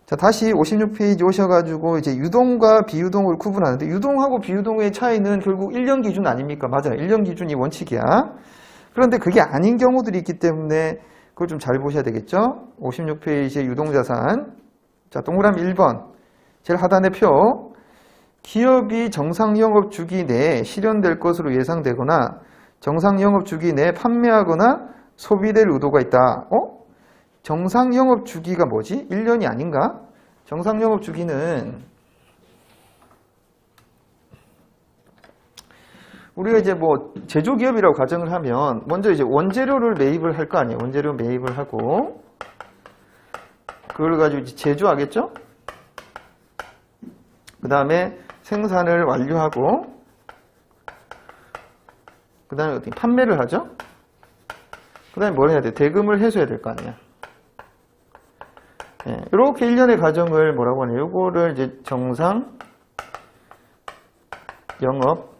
자, 다시 56페이지 오셔가지고 이제 유동과 비유동을 구분하는데 유동하고 비유동의 차이는 결국 1년 기준 아닙니까? 맞아요. 1년 기준이 원칙이야. 그런데 그게 아닌 경우들이 있기 때문에 그걸 좀 잘 보셔야 되겠죠? 56페이지의 유동자산. 자, 동그라미 1번. 제일 하단의 표. 기업이 정상영업 주기 내에 실현될 것으로 예상되거나 정상영업 주기 내에 판매하거나 소비될 의도가 있다. 정상영업 주기가 뭐지? 1년이 아닌가? 정상영업 주기는 우리가 이제 뭐 제조기업이라고 가정을 하면 먼저 이제 원재료를 매입을 할 거 아니에요. 원재료 매입을 하고 그걸 가지고 이제 제조하겠죠? 그 다음에 생산을 완료하고 그 다음에 어떻게 판매를 하죠? 그 다음에 뭘 해야 돼? 대금을 해소해야 될 거 아니야. 네, 이렇게 1년의 과정을 뭐라고 하냐. 요거를 이제 정상 영업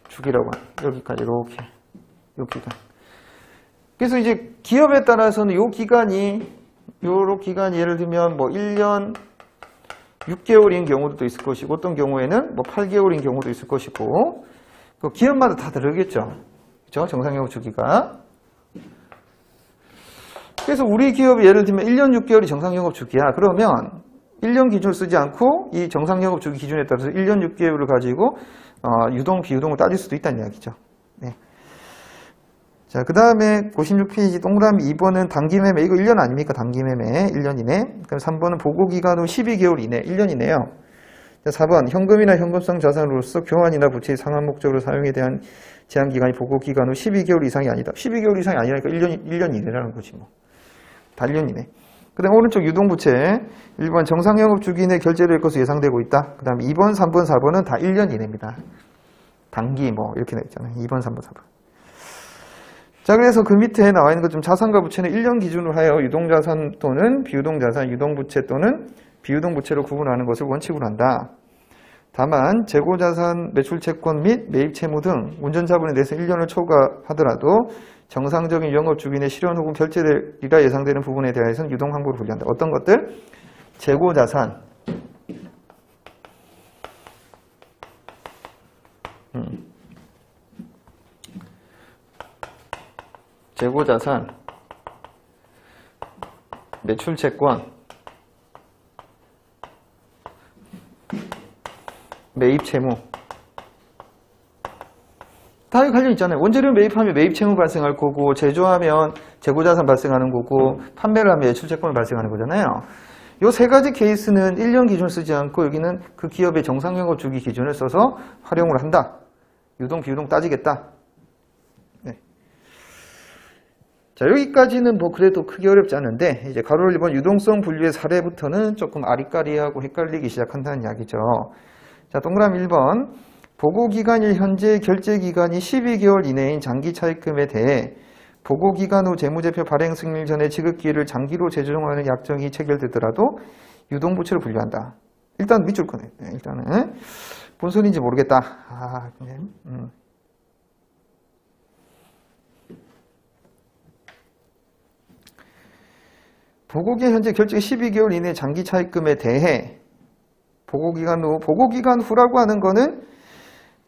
주기라고 하냐. 여기까지 이렇게. 요 기간. 그래서 이제 기업에 따라서는 요 기간이 예를 들면 뭐 1년 6개월인 경우도 있을 것이고 어떤 경우에는 뭐 8개월인 경우도 있을 것이고 그 기업마다 다 다르겠죠. 그렇죠? 정상 영업 주기가. 그래서 우리 기업이 예를 들면 1년 6개월이 정상영업 주기야. 그러면 1년 기준을 쓰지 않고 이 정상영업 주기 기준에 따라서 1년 6개월을 가지고 유동, 비유동을 따질 수도 있다는 이야기죠. 네. 자, 그 다음에 56페이지 동그라미 2번은 단기매매. 이거 1년 아닙니까? 단기매매. 1년 이내. 그럼 3번은 보고기간 후 12개월 이내. 1년 이내요. 자, 4번 현금이나 현금성 자산으로서 교환이나 부채의 상환 목적으로 사용에 대한 제한기간이 보고기간 후 12개월 이상이 아니다. 12개월 이상이 아니라니까 1년 이내라는 거지 뭐. 단년 이내. 그 다음 오른쪽 유동부채 1번 정상영업 주기 내 결제될 것으로 예상되고 있다. 그 다음에 2번, 3번, 4번은 다 1년 이내입니다. 단기 뭐 이렇게 되어 있잖아요. 2번, 3번, 4번. 자, 그래서 그 밑에 나와 있는 것 좀 자산과 부채는 1년 기준으로 하여 유동자산 또는 비유동자산, 유동부채 또는 비유동부채로 구분하는 것을 원칙으로 한다. 다만 재고자산, 매출채권 및 매입채무 등 운전자본에 대해서 1년을 초과하더라도 정상적인 영업주기 내 실현 혹은 결제되리라 예상되는 부분에 대해서는 유동항목으로 분류한다. 어떤 것들? 재고자산, 재고자산, 매출채권, 매입채무. 다 관련 있잖아요. 원재료 매입하면 매입채무 발생할 거고, 제조하면 재고자산 발생하는 거고, 판매를 하면 매출채권을 발생하는 거잖아요. 요 세 가지 케이스는 1년 기준을 쓰지 않고 여기는 그 기업의 정상영업 주기 기준을 써서 활용을 한다. 유동, 비유동 따지겠다. 네. 자, 여기까지는 뭐 그래도 크게 어렵지 않은데 이제 가로 1번 유동성 분류의 사례부터는 조금 아리까리하고 헷갈리기 시작한다는 이야기죠. 자, 동그라미 1번. 보고기간일 현재 결제기간이 12개월 이내인 장기차입금에 대해 보고기간 후 재무제표 발행 승인 전에 지급기일을 장기로 재조정하는 약정이 체결되더라도 유동부채로 분류한다. 일단 밑줄 거네. 네, 일단은 뭔 소리인지 모르겠다. 보고기간 현재 결제 12개월 이내 장기차입금에 대해 보고기간 후라고 하는 거는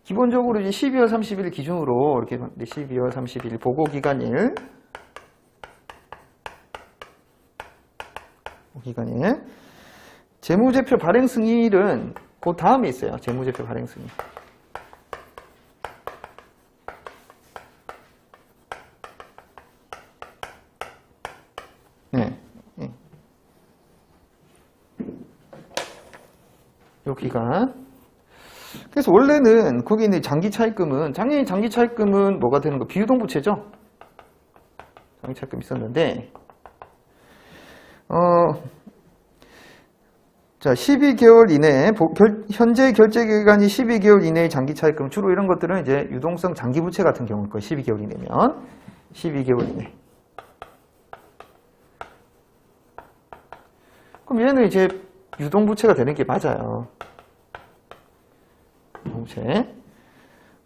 기본적으로 이제 12월 30일 기준으로 이렇게 12월 30일 보고기간일 재무제표 발행 승인일은 그 다음에 있어요. 재무제표 발행 승인. 네. 요 기간. 그래서 원래는 거기 있는 장기차입금은 작년에 장기차입금은 뭐가 되는 거? 비유동부채죠. 장기차입금 있었는데 자 12개월 이내 현재 결제기간이 12개월 이내의 장기차입금 주로 이런 것들은 이제 유동성 장기부채 같은 경우일 거예요. 12개월 이내면 12개월 이내. 그럼 얘는 이제 유동부채가 되는 게 맞아요. 부채.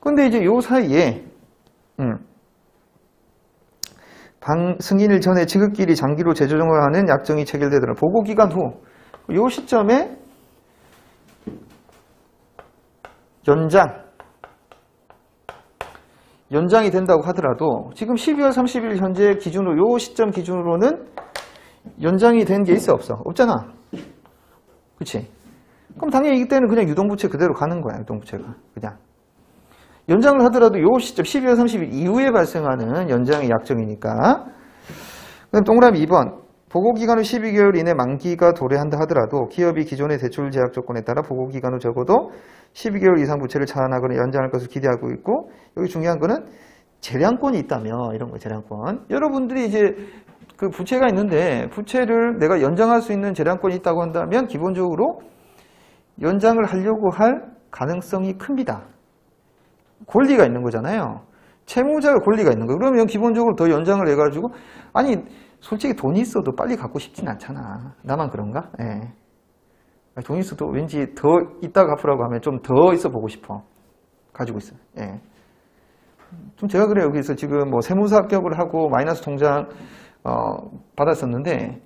근데 이제 요 사이에 승인일 전에 지급기일이 장기로 재조정을 하는 약정이 체결되더라. 보고기간 후 이 시점에 연장이 된다고 하더라도 지금 12월 30일 현재 기준으로 이 시점 기준으로는 연장이 된 게 있어 없어? 없잖아. 그치? 그럼 당연히 이때는 그냥 유동부채 그대로 가는 거야. 유동부채가 그냥 연장을 하더라도 이 시점 12월 30일 이후에 발생하는 연장의 약정이니까. 그럼 동그라미 2번 보고기간 후 12개월 이내 만기가 도래한다 하더라도 기업이 기존의 대출 제약 조건에 따라 보고기간 후 적어도 12개월 이상 부채를 차환하거나 연장할 것을 기대하고 있고, 여기 중요한 거는 재량권이 있다며, 이런 거 재량권. 여러분들이 이제 그 부채가 있는데 부채를 내가 연장할 수 있는 재량권이 있다고 한다면 기본적으로 연장을 하려고 할 가능성이 큽니다. 권리가 있는 거잖아요. 채무자가 권리가 있는 거예요. 그러면 기본적으로 더 연장을 해가지고, 아니 솔직히 돈이 있어도 빨리 갖고 싶진 않잖아. 나만 그런가? 예. 돈이 있어도 왠지 더 이따가 갚으라고 하면 좀 더 있어 보고 싶어. 가지고 있어요. 예. 좀 제가 그래요. 여기서 지금 뭐 세무사 합격을 하고 마이너스 통장 받았었는데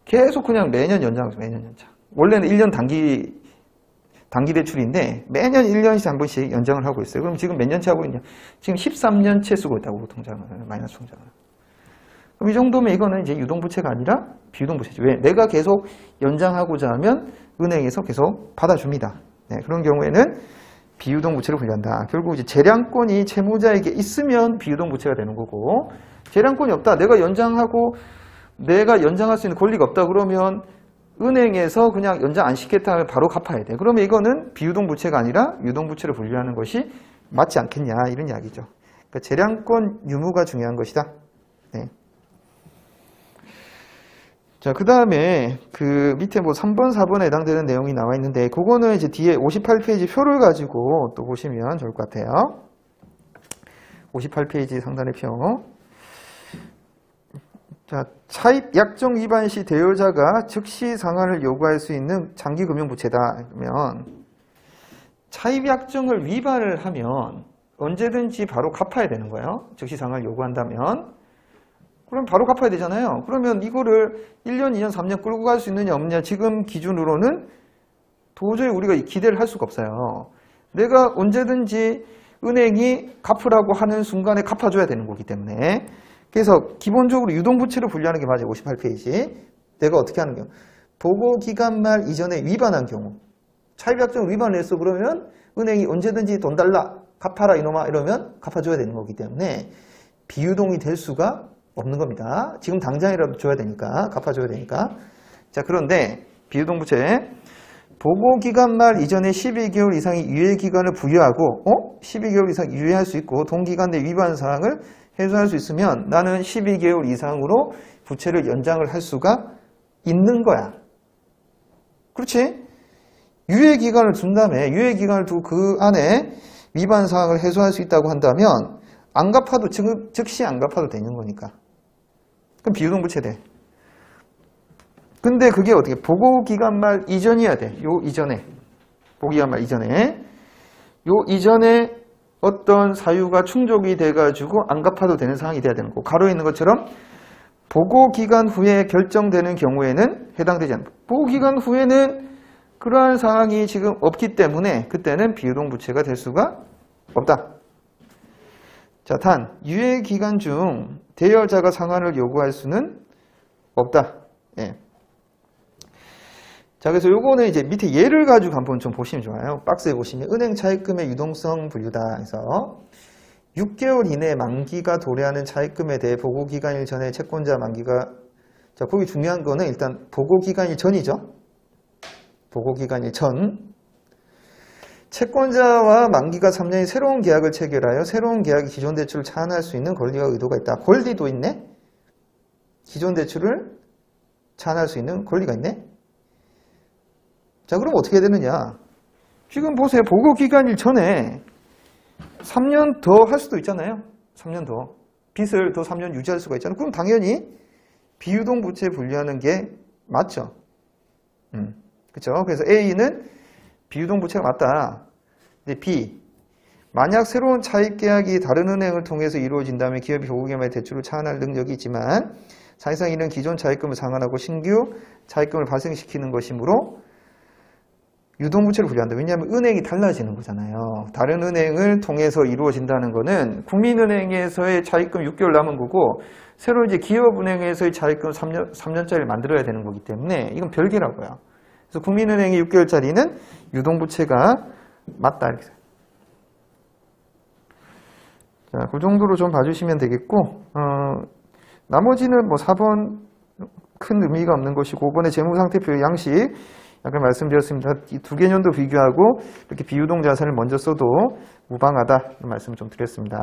계속 그냥 매년 연장하죠. 매년 연장. 원래는 1년 단기 대출인데 매년 1년씩 한 번씩 연장을 하고 있어요. 그럼 지금 몇 년째 하고 있냐? 지금 13년째 쓰고 있다고 통장을. 마이너스 통장을. 그럼 이 정도면 이거는 이제 유동부채가 아니라 비유동부채죠. 왜? 내가 계속 연장하고자 하면 은행에서 계속 받아줍니다. 네, 그런 경우에는 비유동부채를 분류한다. 결국 이제 재량권이 채무자에게 있으면 비유동부채가 되는 거고, 재량권이 없다. 내가 연장할 수 있는 권리가 없다. 그러면 은행에서 그냥 연장 안 시켰다 하면 바로 갚아야 돼. 그러면 이거는 비유동부채가 아니라 유동부채를 분류하는 것이 맞지 않겠냐, 이런 이야기죠. 그러니까 재량권 유무가 중요한 것이다. 네. 자, 그 다음에 그 밑에 뭐 3번, 4번에 해당되는 내용이 나와 있는데, 그거는 이제 뒤에 58페이지 표를 가지고 또 보시면 좋을 것 같아요. 58페이지 상단의 표. 자, 차입 약정 위반 시 대여자가 즉시 상환을 요구할 수 있는 장기금융부채다. 그러면 차입 약정을 위반을 하면 언제든지 바로 갚아야 되는 거예요. 즉시 상환을 요구한다면. 그럼 바로 갚아야 되잖아요. 그러면 이거를 1년, 2년, 3년 끌고 갈 수 있느냐 없느냐, 지금 기준으로는 도저히 우리가 기대를 할 수가 없어요. 내가 언제든지 은행이 갚으라고 하는 순간에 갚아줘야 되는 거기 때문에. 그래서 기본적으로 유동부채로 분류하는 게 맞아요. 58페이지. 내가 어떻게 하는 경우. 보고기간 말 이전에 위반한 경우. 차입약정 위반을 했어. 그러면 은행이 언제든지 돈 달라, 갚아라 이놈아 이러면 갚아줘야 되는 거기 때문에 비유동이 될 수가 없는 겁니다. 지금 당장이라도 줘야 되니까, 갚아줘야 되니까. 자, 그런데 비유동부채 보고기간 말 이전에 12개월 이상의 유예기간을 부여하고 12개월 이상 유예할 수 있고 동기간 내 위반 사항을 해소할 수 있으면 나는 12개월 이상으로 부채를 연장을 할 수가 있는 거야. 그렇지? 유예기간을 준 다음에 유예기간을 두고 그 안에 위반 사항을 해소할 수 있다고 한다면 안 갚아도 즉시 안 갚아도 되는 거니까. 그럼 비유동부채 돼. 근데 그게 어떻게 보고기간 말 이전이어야 돼. 요 이전에. 보고기간 말 이전에. 요 이전에 어떤 사유가 충족이 돼가지고 안 갚아도 되는 상황이 돼야 되는 거고, 가로에 있는 것처럼 보고기간 후에 결정되는 경우에는 해당되지 않는다. 보고기간 후에는 그러한 상황이 지금 없기 때문에 그때는 비유동부채가 될 수가 없다. 자, 단 유예기간 중 대여자가 상환을 요구할 수는 없다. 예. 자, 그래서 요거는 이제 밑에 예를 가지고 한번 좀 보시면 좋아요. 박스에 보시면 은행 차입금의 유동성 분류다 해서 6개월 이내 만기가 도래하는 차입금에 대해 보고기간일 전에 채권자 만기가, 자, 거기 중요한 거는 일단 보고기간일 전이죠. 보고기간일 전. 채권자와 만기가 3년의 새로운 계약을 체결하여 새로운 계약이 기존 대출을 차환할 수 있는 권리와 의도가 있다. 권리도 있네? 기존 대출을 차환할 수 있는 권리가 있네? 자, 그럼 어떻게 되느냐? 지금 보세요. 보고기간일 전에 3년 더 할 수도 있잖아요. 3년 더. 빚을 더 3년 유지할 수가 있잖아요. 그럼 당연히 비유동부채 분류하는 게 맞죠. 그렇죠? 그래서 A는 비유동부채가 맞다. 근데 B, 만약 새로운 차입계약이 다른 은행을 통해서 이루어진다면 기업이 보고기간에 대출을 차환할 능력이 있지만 사실상 이는 기존 차입금을 상환하고 신규 차입금을 발생시키는 것이므로 유동부채를 분류한다. 왜냐하면 은행이 달라지는 거잖아요. 다른 은행을 통해서 이루어진다는 거는 국민은행에서의 차입금 6개월 남은 거고 새로 이제 기업은행에서의 차입금 3년짜리를 만들어야 되는 거기 때문에 이건 별개라고요. 그래서 국민은행이 6개월짜리는 유동부채가 맞다. 이렇게. 자, 그 정도로 좀 봐주시면 되겠고, 나머지는 뭐 4번 큰 의미가 없는 것이고, 5번의 재무상태표의 양식, 아까 말씀드렸습니다. 이 두 개년도 비교하고 이렇게 비유동 자산을 먼저 써도 무방하다. 이 말씀을 좀 드렸습니다.